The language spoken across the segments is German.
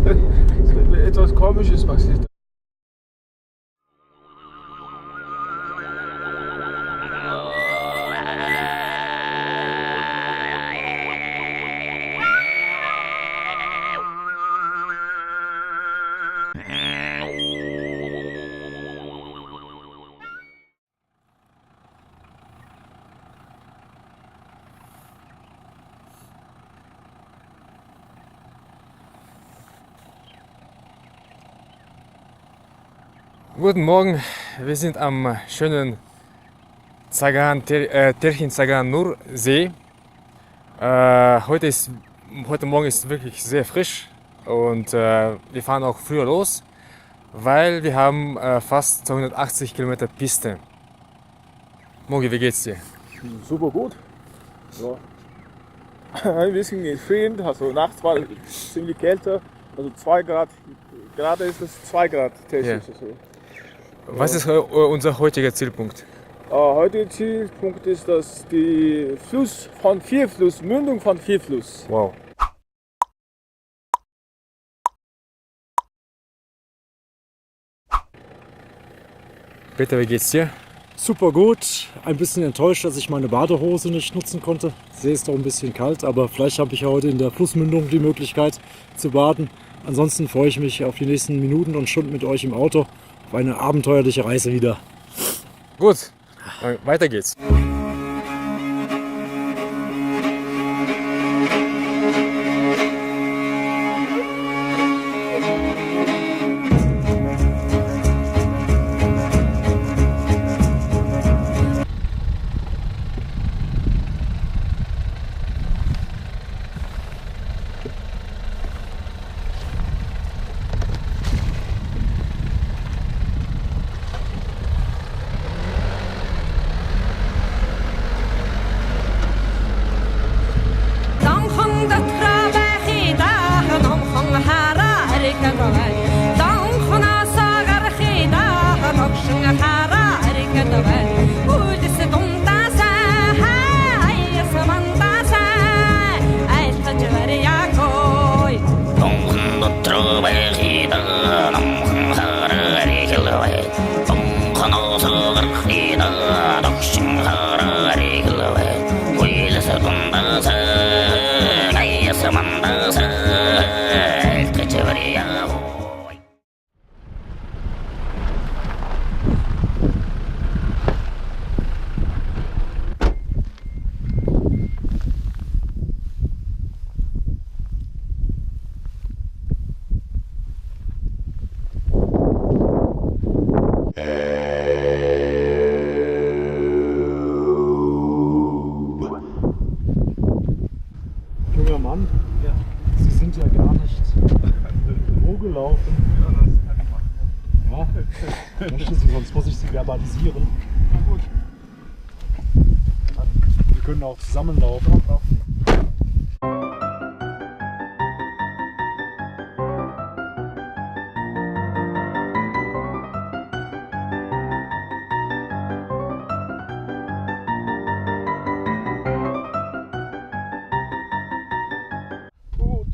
Etwas Komisches passiert. Guten Morgen, wir sind am schönen Terchin-Zagan-Nur See. Heute Morgen ist wirklich sehr frisch und wir fahren auch früher los, weil wir haben fast 280 Kilometer Piste. Mogi, wie geht's dir? Super gut. Ja. Ein bisschen gefriert, also nachts war es ziemlich kälter, also 2 Grad. Gerade ist es 2 Grad Celsius. Ja. Was ist unser heutiger Zielpunkt? Heutiger Zielpunkt ist, dass die Mündung von Vierfluss. Wow. Peter, wie geht's dir? Super gut, ein bisschen enttäuscht, dass ich meine Badehose nicht nutzen konnte. Der See ist doch ein bisschen kalt, aber vielleicht habe ich ja heute in der Flussmündung die Möglichkeit zu baden. Ansonsten freue ich mich auf die nächsten Minuten und Stunden mit euch im Auto auf eine abenteuerliche Reise wieder. Gut, dann weiter geht's. Junger Mann, ja. Sie sind ja gar nicht wo gelaufen. Ja, möchten Sie, sonst muss ich Sie verbalisieren. Na gut. Wir können auch zusammenlaufen. Gut.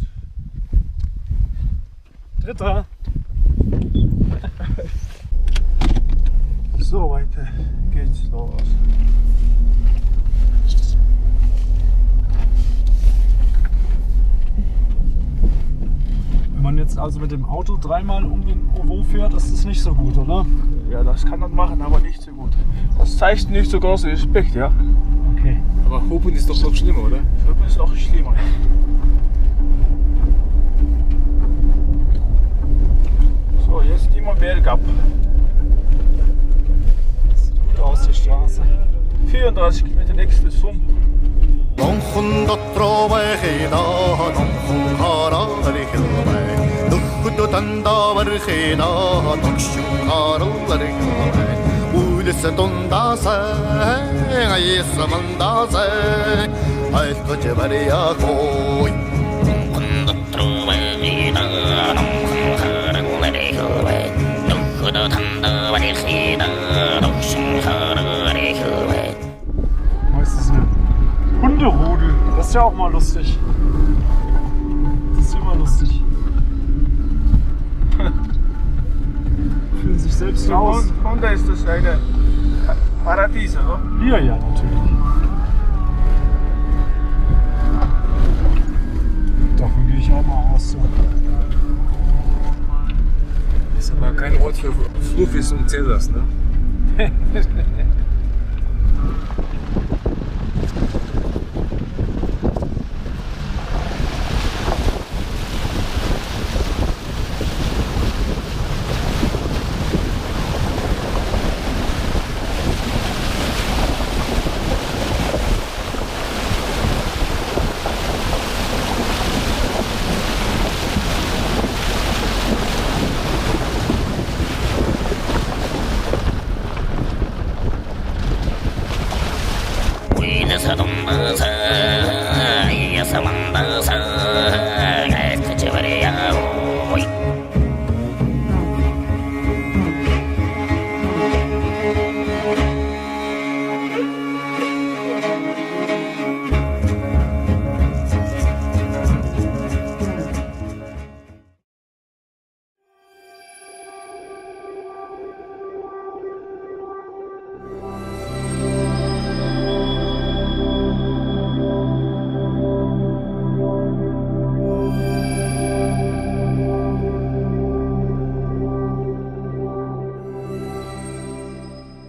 Dritter. So, weiter geht's los. Wenn man jetzt also mit dem Auto dreimal um den Ovo fährt, ist das nicht so gut, oder? Ja, das kann man machen, aber nicht so gut. Das zeigt nicht so großen Respekt, ja. Okay. Aber Hupen ist doch noch schlimmer, oder? Das ist noch schlimmer. So, jetzt immer bergab. Sieht gut aus, die Straße. 34 Kilometer nächste Sump. Nonkhun дотро байхина нонkhun хараар хэлбай нөхөд тандаа бархина тогшин хараар хэлбай үлэс дундасаа аяс мандасаа айлтож барьяагүй нонkhun дотро байхина нонkhун хараар хэлбай нөхөд тандаа бархина тогшин хараар хэлбай. Meistens eine Hunderudel. Das ist ja auch mal lustig. Das ist immer lustig. du raus. Honda ist das eine Paradies, oder? Hier, ja, natürlich. Davon gehe ich auch mal aus. So. Ist aber kein Ort für Fluffis und Cäsars, ne?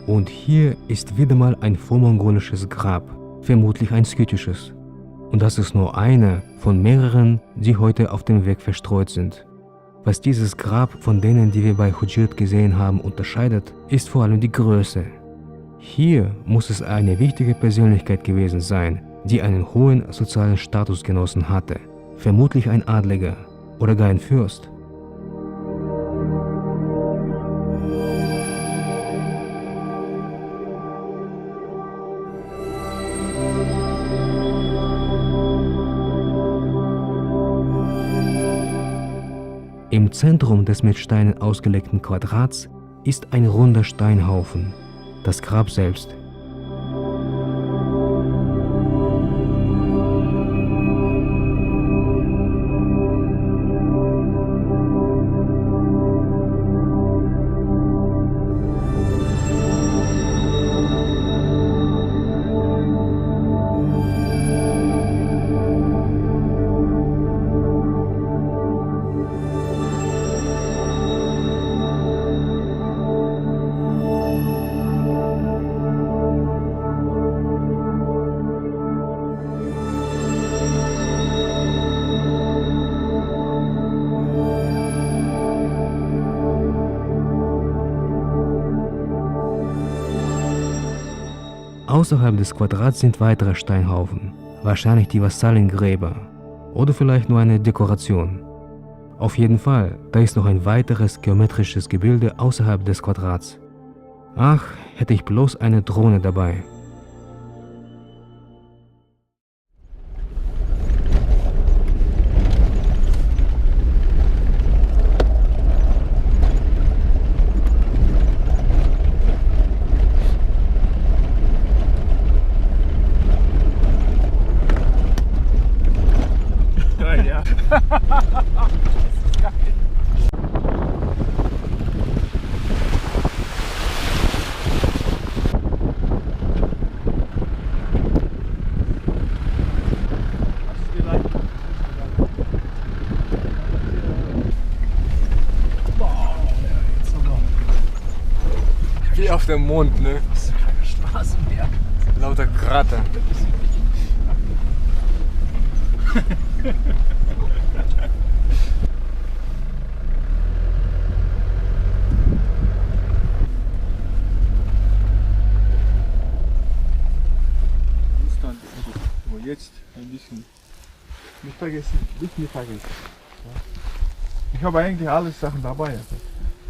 Und hier ist wieder mal ein vormongolisches Grab, vermutlich ein skythisches. Und das ist nur eine von mehreren, die heute auf dem Weg verstreut sind. Was dieses Grab von denen, die wir bei Hujrt gesehen haben, unterscheidet, ist vor allem die Größe. Hier muss es eine wichtige Persönlichkeit gewesen sein, die einen hohen sozialen Status genossen hatte, vermutlich ein Adliger oder gar ein Fürst. Im Zentrum des mit Steinen ausgelegten Quadrats ist ein runder Steinhaufen, das Grab selbst. Außerhalb des Quadrats sind weitere Steinhaufen, wahrscheinlich die Vassallengräber oder vielleicht nur eine Dekoration. Auf jeden Fall, da ist noch ein weiteres geometrisches Gebilde außerhalb des Quadrats. Ach, hätte ich bloß eine Drohne dabei. Ja. Wie auf dem Mond, ne? Das ist keine Straße mehr. Lauter Krater. Jetzt ein bisschen nicht vergessen, nicht vergessen. Ja. Ich habe eigentlich alle Sachen dabei.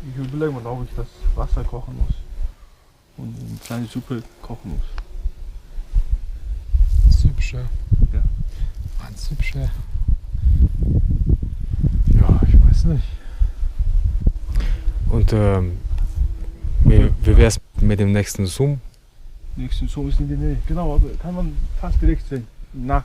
Ich überlege mal, ob ich das Wasser kochen muss und eine kleine Suppe kochen muss. Süppsche. Ja. Ein Süppsche. Ja, ich weiß nicht. Und wie wäre es mit dem nächsten Zoom? Nächsten Zoom ist in der Nähe. Genau, aber kann man fast direkt sehen. Na,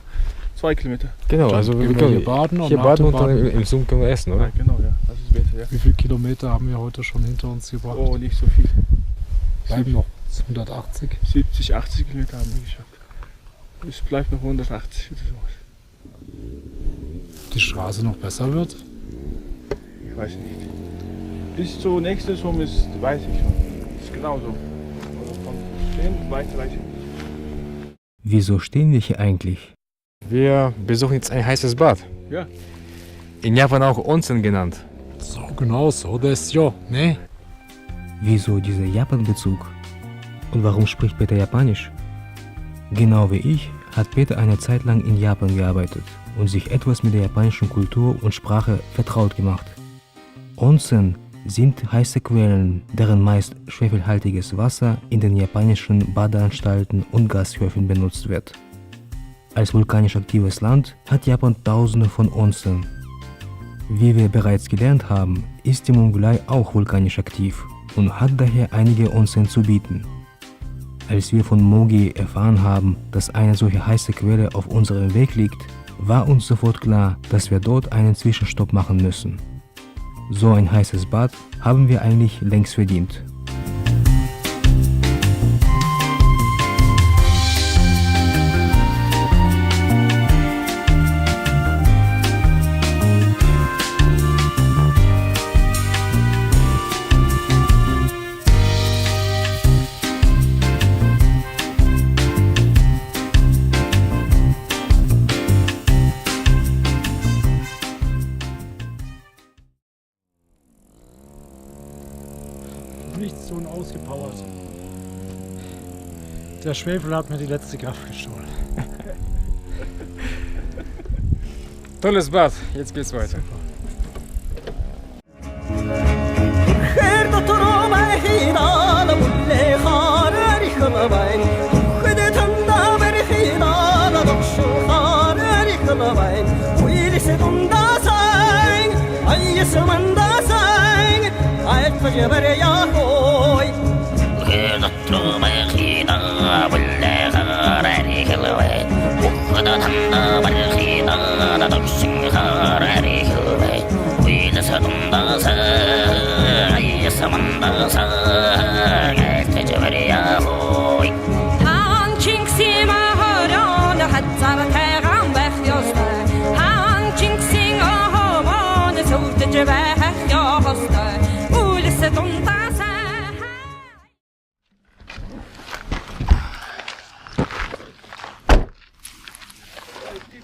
2 Kilometer. Genau, Dann also gehen wir wir können hier baden und hier nach baden dem und dann Baden- im Zoom können wir essen, oder? Ja, genau, ja. Das ist besser, ja. Wie viele Kilometer haben wir heute schon hinter uns gebracht? Oh, nicht so viel. Bleiben noch 180. 70, 80 Kilometer haben wir geschafft. Es bleibt noch 180 oder sowas. Die Straße noch besser wird. Ich weiß nicht. Bis zur nächsten Summe ist, weiß ich schon. Ist genau so. Also von stehen weiter weiß ich nicht. Wieso stehen wir hier eigentlich? Wir besuchen jetzt ein heißes Bad. Ja. In Japan auch Onsen genannt. So genau, so das ja, ne? Wieso dieser Japan-Bezug? Und warum spricht Peter Japanisch? Genau wie ich hat Peter eine Zeit lang in Japan gearbeitet und sich etwas mit der japanischen Kultur und Sprache vertraut gemacht. Onsen sind heiße Quellen, deren meist schwefelhaltiges Wasser in den japanischen Badeanstalten und Gashöfen benutzt wird. Als vulkanisch aktives Land hat Japan Tausende von Onsen. Wie wir bereits gelernt haben, ist die Mongolei auch vulkanisch aktiv und hat daher einige Onsen zu bieten. Als wir von Mogi erfahren haben, dass eine solche heiße Quelle auf unserem Weg liegt, war uns sofort klar, dass wir dort einen Zwischenstopp machen müssen. So ein heißes Bad haben wir eigentlich längst verdient. Nichts so ausgepowert. Der Schwefel hat mir die letzte Kraft gestohlen. Tolles Bad, jetzt geht's weiter.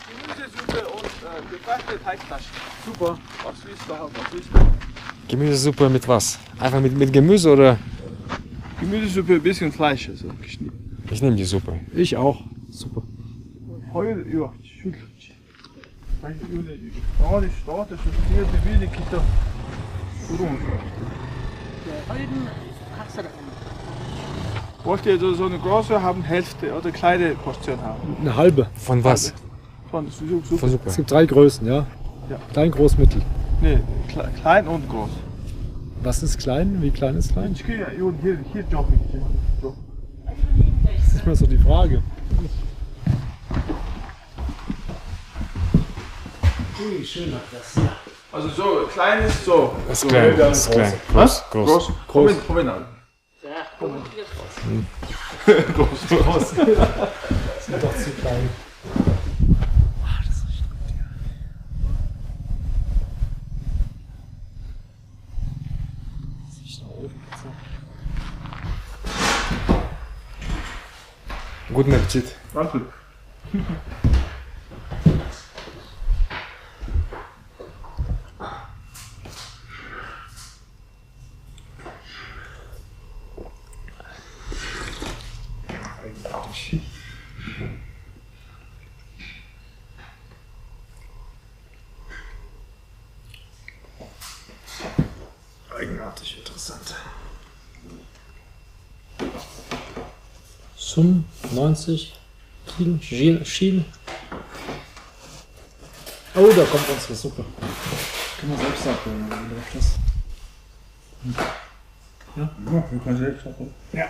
Gemüsesuppe und gekochte Teigtaschen. Super. Was willst du haben? Was willst du? Gemüsesuppe mit was? Einfach mit Gemüse oder? Gemüsesuppe, ein bisschen Fleisch, also geschnitten. Ich nehme die Suppe. Ich auch. Super. Heute, ja, schön. Ja, die Stadt ist sehr bewegt, ich da. Wollt ihr so eine große haben, Hälfte oder kleine Portion haben? Eine halbe. Von was? Von Suppe. Von Suppe. Es gibt 3 Größen, ja? Ja. Klein, groß, mittel. Nee, klein und groß. Was ist klein? Wie klein ist klein? Hier joggen. So. Das ist immer so die Frage. Also so, klein ist so. Das ist klein. Das ist klein. Groß. Groß. Groß. Komm an. Groß. Sind doch zu klein. Guten Appetit. Danke. Eigenartig interessant. Sum 90 Kilo Schien. Oh, da kommt unsere Suppe. Können wir selbst abholen, wie läuft das? Ja, wir können selbst abholen. Ja.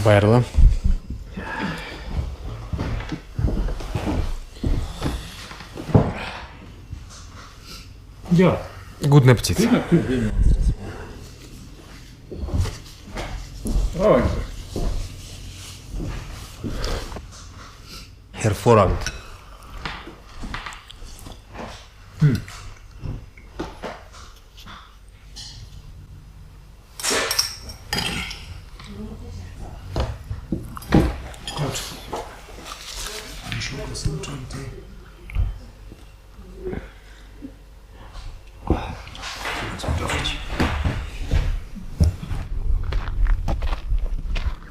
Bayerle. Ja. Guten Appetit. Oh, Hervorragend.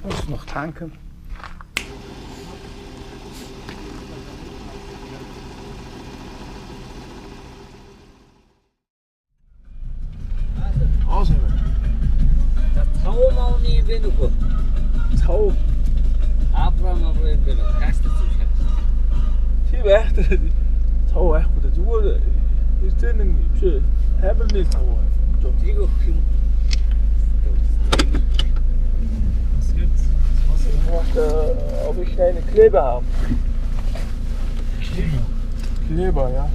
Muss noch tanken. Traumaunie Benuko. Tau. Abraham Benuko. Kasta zuschat. Tib echt. Tau echt gut. Du ist denn schön. Haben nicht Tau. Trigo Kim. Was gibt's? Ob ich eine Kleber habe. Kleber. Kleber, ja.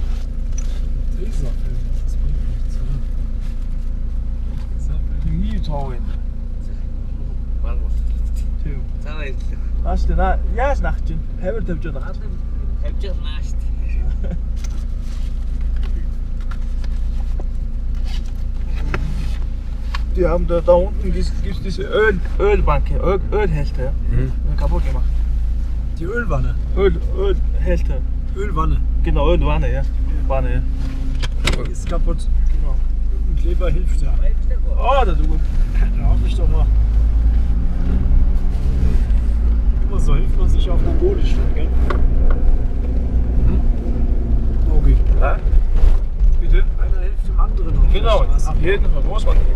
Tesafilm. Das bringt nichts, oder? Nie Tau in. Valmo. Tib. Tawai. Hast du na? Ja, ist Nachtchen. Haben wir schon Nacht. Hebje naast. Die haben da unten gibt's diese Ölbank, Ölhälter, ja. Kaputt gemacht. Die Ölwanne. Ölhälter. Ölwanne. Genau, Ölwanne, ja. Wanne, ja. Die ist kaputt. Genau. Ein Kleber hilft ja. Oh, das ist gut. Da hoffe ich doch mal. Immer so hilft man sich auf Mongolisch, gell? Mogi. Ja. Bitte? Einer hilft dem anderen. auf Genau, der Straße. auf jeden Fall muss man nicht.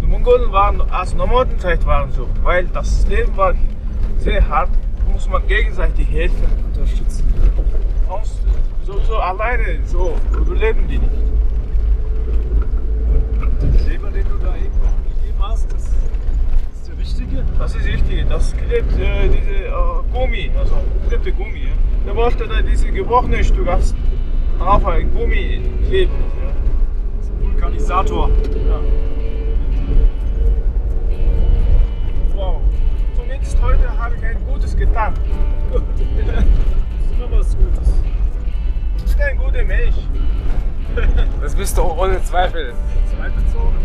Die Mongolen waren, also Nomodenzeit waren so, weil das Leben war sehr hart, muss man gegenseitig helfen. Unterstützen. Sonst so alleine so überleben die nicht. Den Kleber, den du da eben gegeben hast, das ist der richtige? Das ist wichtig, das klebt diese Gummi, also klebte Gummi. Ja. Der wollte da diese gebrochene Stück auf ein Gummi kleben. Ja. Das ist ein Vulkanisator. Ja. Wow, zumindest heute habe ich ein Gutes getan. Das ist immer was Gutes. Ich bin ein guter Mensch. Das bist du ohne Zweifel. Zweifelsohne.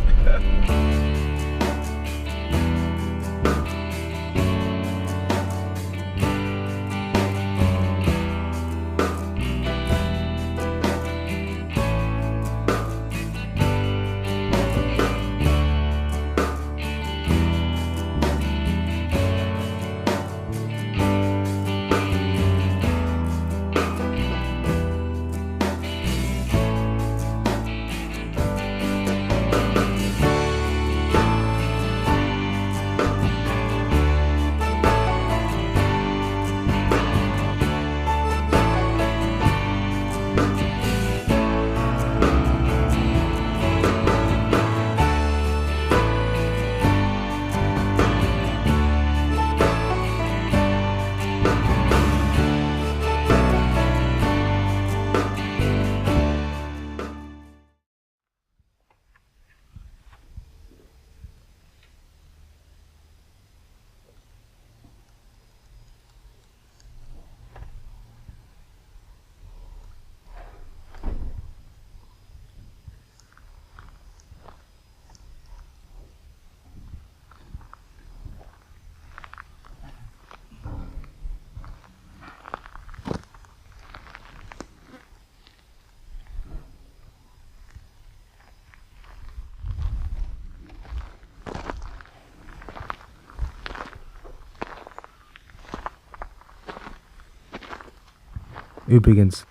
Übrigens,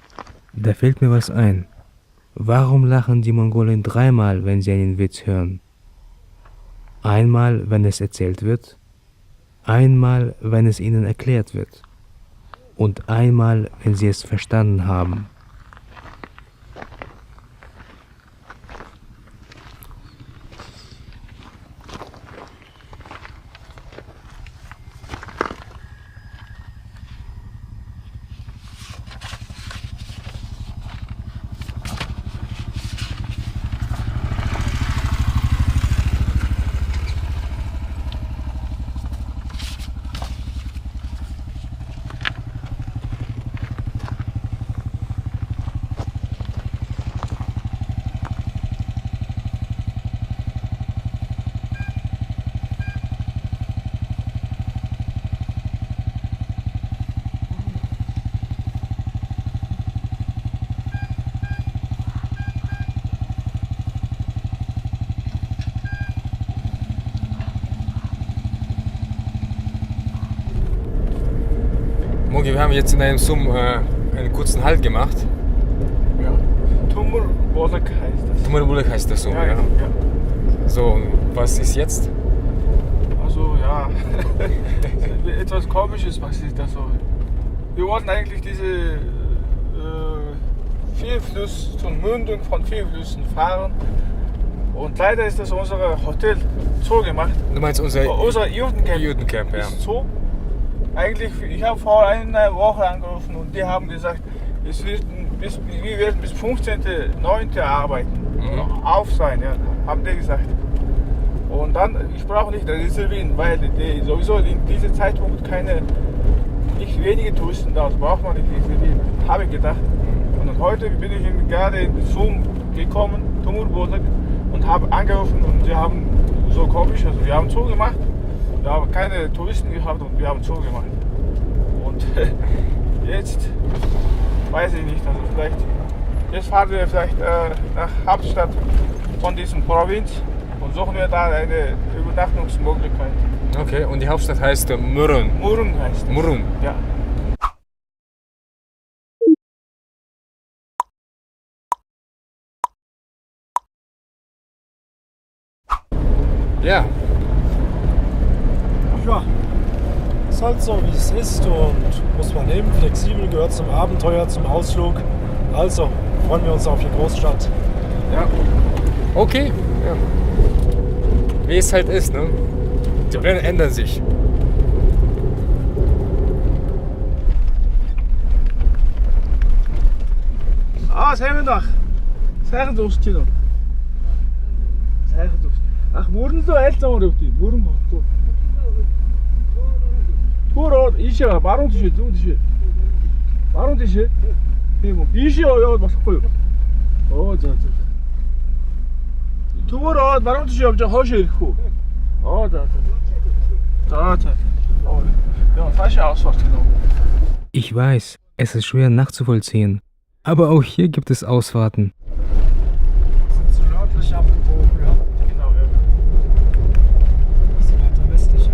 da fällt mir was ein. Warum lachen die Mongolen dreimal, wenn sie einen Witz hören? Einmal, wenn es erzählt wird, einmal, wenn es ihnen erklärt wird und einmal, wenn sie es verstanden haben. Mogi, wir haben jetzt in einem Zoom einen kurzen Halt gemacht. Ja. Tumurbolak heißt das. Tumurbolak heißt das so, Ja, ja. ja. So, und was ist jetzt? Also ja, etwas Komisches passiert da so. Wir wollten eigentlich diese Vierfluss zur Mündung von Vierflüssen fahren. Und leider ist das unser Hotel zugemacht. Du meinst unser Judencamp Judencamp, ja. ist zu. Eigentlich, ich habe vor einer Woche angerufen und die haben gesagt, wir werden bis 15.09. arbeiten. Auf sein, ja, haben die gesagt. Und dann, ich brauche nicht reservieren, weil sowieso in diesem Zeitpunkt nicht wenige Touristen da, das braucht man nicht reservieren, habe ich gedacht. Und heute bin ich gerade in Zoom gekommen, Tumurbolak, und habe angerufen und sie haben so komisch, also wir haben zugemacht, wir haben keine Touristen gehabt und wir haben zugemacht. Und jetzt weiß ich nicht, also jetzt fahren wir vielleicht nach Hauptstadt von diesem Provinz und suchen wir da eine Übernachtungsmöglichkeit. Okay, und die Hauptstadt heißt Murun. Murun heißt es. Murun. Ja. Ja, Ja, ist halt so, wie es ist und muss man nehmen. Flexibel gehört zum Abenteuer, zum Ausflug. Also freuen wir uns auf die Großstadt. Ja. okay. Ja. Wie es halt ist, ne? Die Pläne ändern sich. Zijn we nog? Zeggen ze ons Tino. Zeggen ze ons. Ach, morgen zo echt dan op die. Morgen toch. Hoor, 이시야 마론 드시, 누구 드시? 마론 드시. 뭐 이시야, 야, 막 섞어요. 자. 두고라 마론 드시 없죠, 허시 이렇고. 자. Ja, falsche Aussortierung. Ich weiß, es ist schwer nachzuvollziehen, aber auch hier gibt es Ausfahrten. Sind zu nördlich abgebogen, ja. Genau, ja. Bisschen weiter westlich.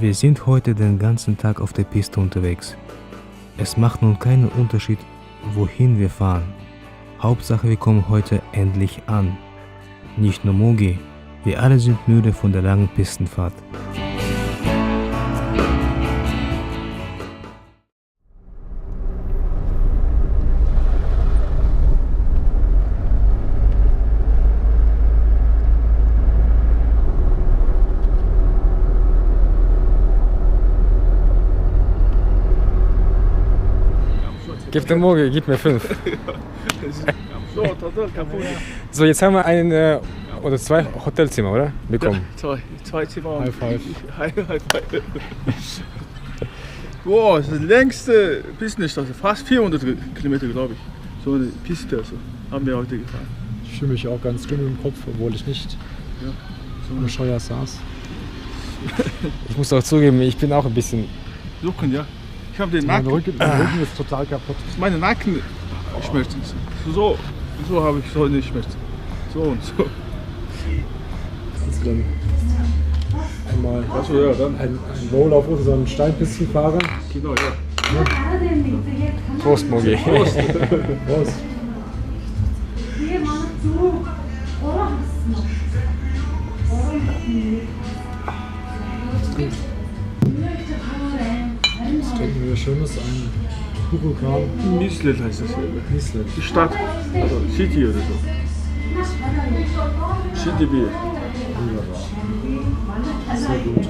Wir sind heute den ganzen Tag auf der Piste unterwegs. Es macht nun keinen Unterschied, wohin wir fahren. Hauptsache, wir kommen heute endlich an. Nicht nur Mogi, wir alle sind müde von der langen Pistenfahrt. Gib dem Mogi, gib mir 5. So, total kaputt. So, jetzt haben wir ein oder 2 Hotelzimmer, oder? Bekommen. Zwei Zimmer. High five. High five. Wow, das ist die längste Pistenstraße, fast 400 Kilometer, glaube ich. So eine Piste also, haben wir heute gefahren. Ich fühle mich auch ganz dünn im Kopf, obwohl ich nicht so eine Scheuer saß. Ich muss auch zugeben, ich bin auch ein bisschen. Suchen, ja. Ich habe den Mein Nacken. Rücken ist total kaputt. Meine Nackenschmerzen. So habe ich so eine Schmerzen. So und so. Also dann einmal Achso, ja, dann. ein Roll auf unseren Steinpistenfahrer. Genau, ja. Prost, Mogi. Prost! Was trinken wir Schönes? Ein Kugelkram. Mislet heißt das hier. Mieslet. Die Stadt, also City oder so. City Bier. Wunderbar. Sehr gut.